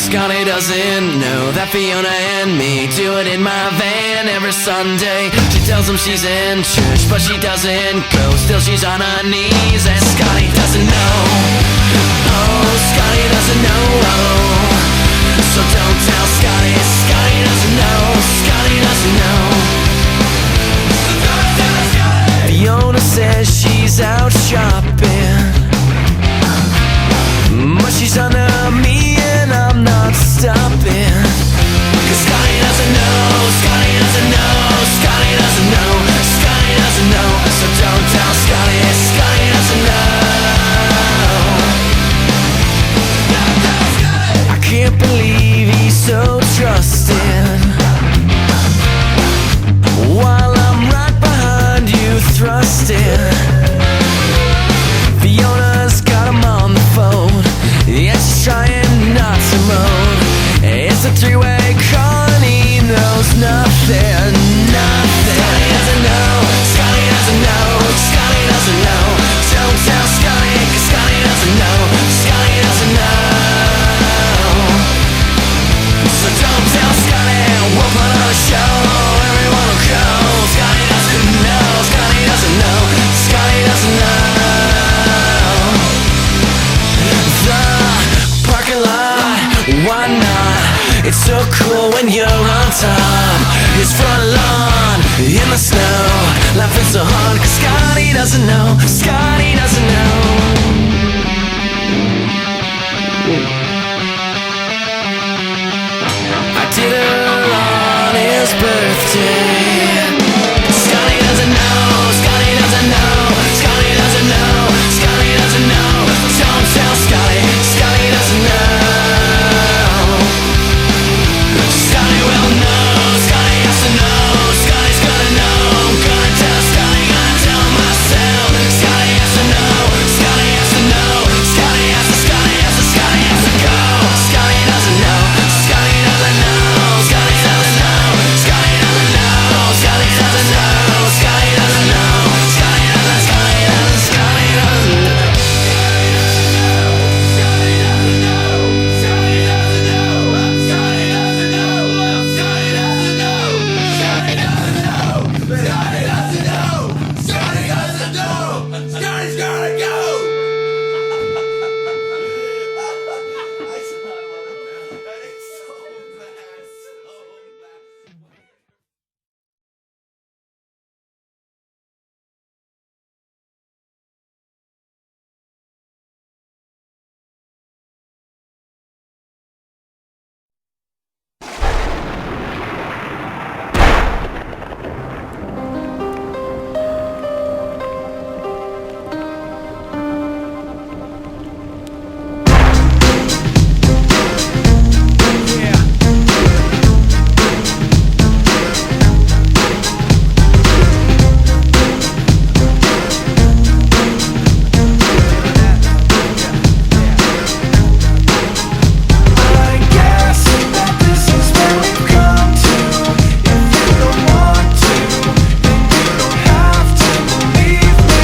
Scotty doesn't know that Fiona and me do it in my van every Sunday. She tells him she's in church, but she doesn't go. Still she's on her knees, and Scotty doesn't know. Oh, Scotty doesn't know. So don't tell Scotty. Scotty doesn't know. Scotty doesn't know. Fiona says she's out shopping, but she's under me and I'm not stopping. Cause Scotty doesn't know. Scotty doesn't know. Scotty doesn't know. Scotty doesn't know. So don't tell Scotty. Scotty doesn't know. I can't believe he's so trusting, while I'm right behind you thrusting. Fiona's got him on the phone, yeah, she's trying not to moan. It's a three-way call and he knows nothing, nothing. Scotty doesn't know. Scotty doesn't know. Scotty doesn't know. Don't tell Scotty, cause Scotty doesn't know. Scotty doesn't know. So don't tell Scotty. We'll put on a show, everyone will go. Scotty doesn't know. Scotty doesn't know. Scotty doesn't know. The parking lot, why not? It's so cool when you're on top. His front lawn in the snow, laughing so hard cause Scotty doesn't know. Scotty doesn't know. I did her on his birthday. Scotty doesn't know. Scotty doesn't know. Scotty doesn't know. Scotty doesn't know. Don't tell Scotty. Scotty doesn't know. Scotty will know. Scotty has to know. Scotty's gonna know. I'm gonna tell Scotty. Gonna tell myself. Scotty has to know. Scotty has to know. Scotty has to. Scotty has to. Scotty has to go. Scotty doesn't know. Scotty doesn't know. Scotty doesn't know. Scotty doesn't know. Scotty doesn't know. Scotty doesn't know. Scotty doesn't. Scotty doesn't. Scotty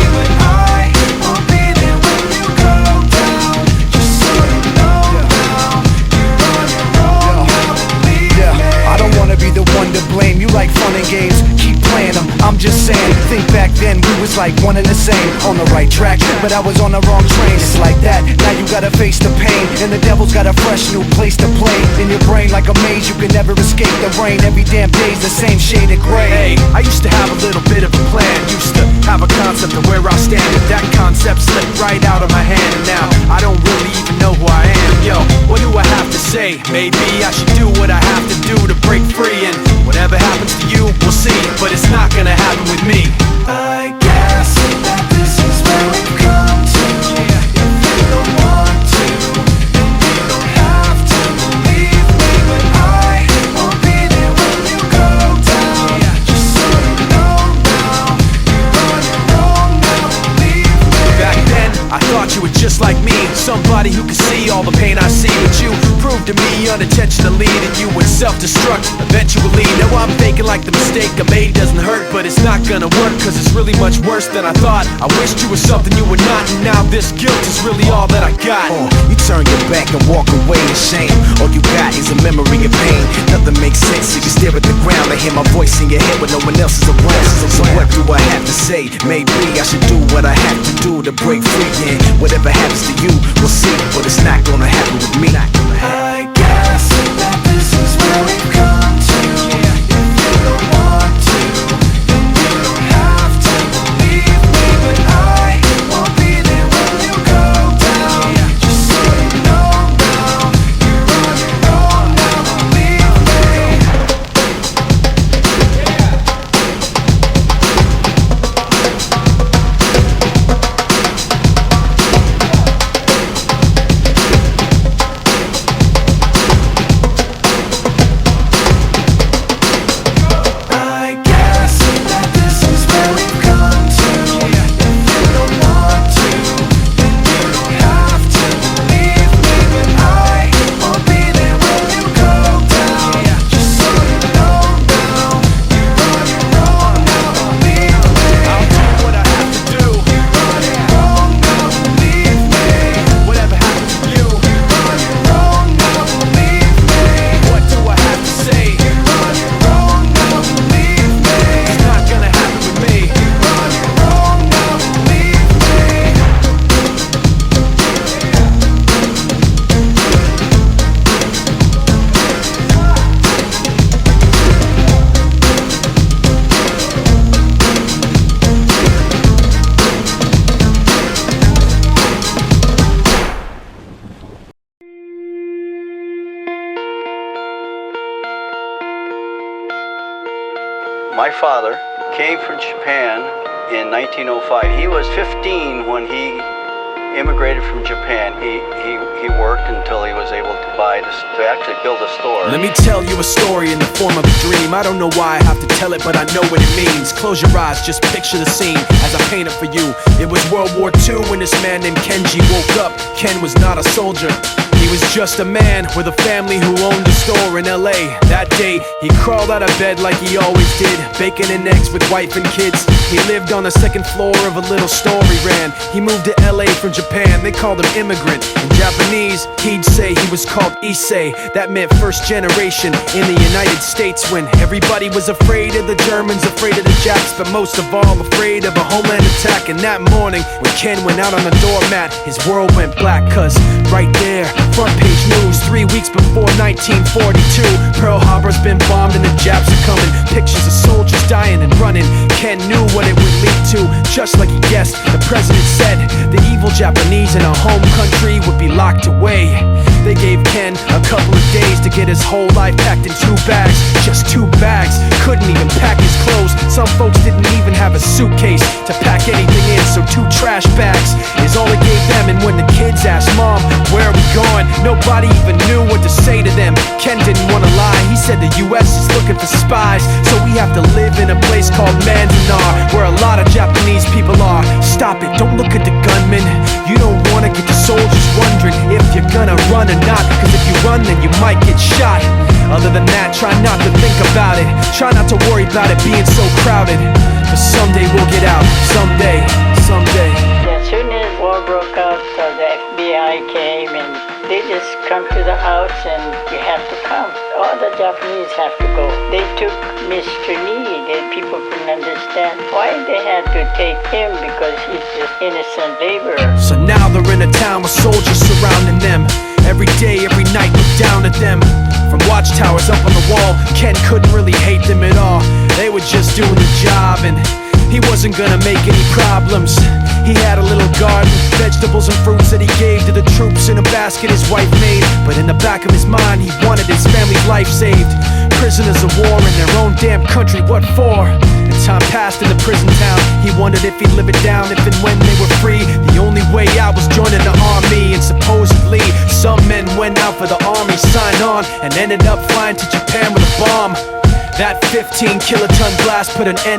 doesn't know. Like one and the same, on the right track, but I was on the wrong train. It's like that, now you gotta face the pain, and the devil's got a fresh new place to play. In your brain like a maze, you can never escape the rain. Every damn day's the same shade of gray. Hey, I used to have a little bit of a plan, used to have a concept of where I stand, but that concept slipped right out of my hand, and now I don't really even know who I am. Yo, what do I have to say? Maybe I should do what I have to do to break free, and whatever happens to you, we'll see, but it's not gonna happen with me. I guess that this is where we've come to. If you don't want to, then you don't have to believe me, but I won't be there when you go down. Just so you know now, you're on your own now, believe me. Back then, I thought you were just like me, somebody who could see all the pain I see, but you proved to me unintentionally that you would self-destruct eventually. Now I'm thinking like the mistake I made doesn't hurt, but it's not gonna work, cause it's really much worse than I thought. I wished you were something you were not, and now this guilt is really all that I got. You turn your back and walk away in shame. All you got is a memory of pain. Nothing makes sense, so you stare at the ground and hear my voice in your head when no one else is around. So what do I have to say? Maybe I should do what I have to do to break free. And whatever happens to you, we'll see. But it's not gonna happen with me. I guess that this is where we've come to. If you don't want to, then you don't have to believe me. But I won't be there when you go down. Just so you know now, you're on your own now, believe me. I guess that this is where we've come to. If you don't want to, then you don't have to believe me. But I won't be there when you go down. Just so you know now, you're on your own now, believe me. I'll do what I have to do. You're on your own now, believe me. Whatever happens to you, You're on your own now, believe me. what do I have to say? You're on your own now, believe me. It's not gonna happen with me. You're on your own now, believe me. My father came from Japan in 1905. He was 15 when he immigrated from Japan. He worked until he was able to actually build a store. Let me tell you a story in the form of a dream. I don't know why I have to tell it, but I know what it means. Close your eyes, just picture the scene as I paint it for you. It was World War II when this man named Kenji woke up. Ken was not a soldier. He was just a man with a family who owned a store in LA. That day, he crawled out of bed like he always did, bacon and eggs with wife and kids. He lived on the second floor of a little store he ran. He moved to LA from Japan, they called him immigrant. In Japanese, he'd say he was called Issei. That meant first generation in the United States, when everybody was afraid of the Germans, afraid of the Japs, but most of all afraid of a homeland attack. And that morning, when Ken went out on the doormat, his world went black, cause right there, front page news, 3 weeks before 1942, Pearl Harbor's been bombed and the Japs are coming. Pictures of soldiers dying and running. Ken knew what it would lead to, just like he guessed. The president said the evil Japanese in our home country would be locked away. They gave Ken a couple of days to get his whole life packed in 2 bags. Just 2 bags, couldn't even pack his clothes. Some folks didn't even have a suitcase to pack anything in, so 2 trash bags is all he gave them. And when the kids asked, Mom, where are we going? Nobody even knew what to say to them. Ken didn't want to lie, he said the US is looking for spies, so we have to live in a place called Manzanar, where a lot of Japanese people are. Stop it, don't look at the gunman. You don't want to get the soldiers wondering if you're gonna run or not, cause if you run then you might get shot. Other than that, try not to think about it. Try not to worry about it being so crowded, cause someday we'll get out. Someday. As soon as war broke out, the FBI came and they just come to the house and you have to come. All the Japanese have to go. They took Mr. Need and people couldn't understand why they had to take him, because he's just innocent laborer. So now they're in a town with soldiers surrounding them. Every day, every night, look down at them. From watchtowers up on the wall, Ken couldn't really hate them at all. They were just doing the job, and he wasn't gonna make any problems. He had a little garden, vegetables and fruits that he gave to the troops in a basket his wife made. But in the back of his mind, he wanted his family's life saved. Prisoners of war in their own damn country, what for? And time passed in the prison town. He wondered if he'd live it down if and when they were free. The only way out was joining the army, and supposedly some men went out for the army, signed on, and ended up flying to Japan with a bomb. That 15 kiloton blast put an end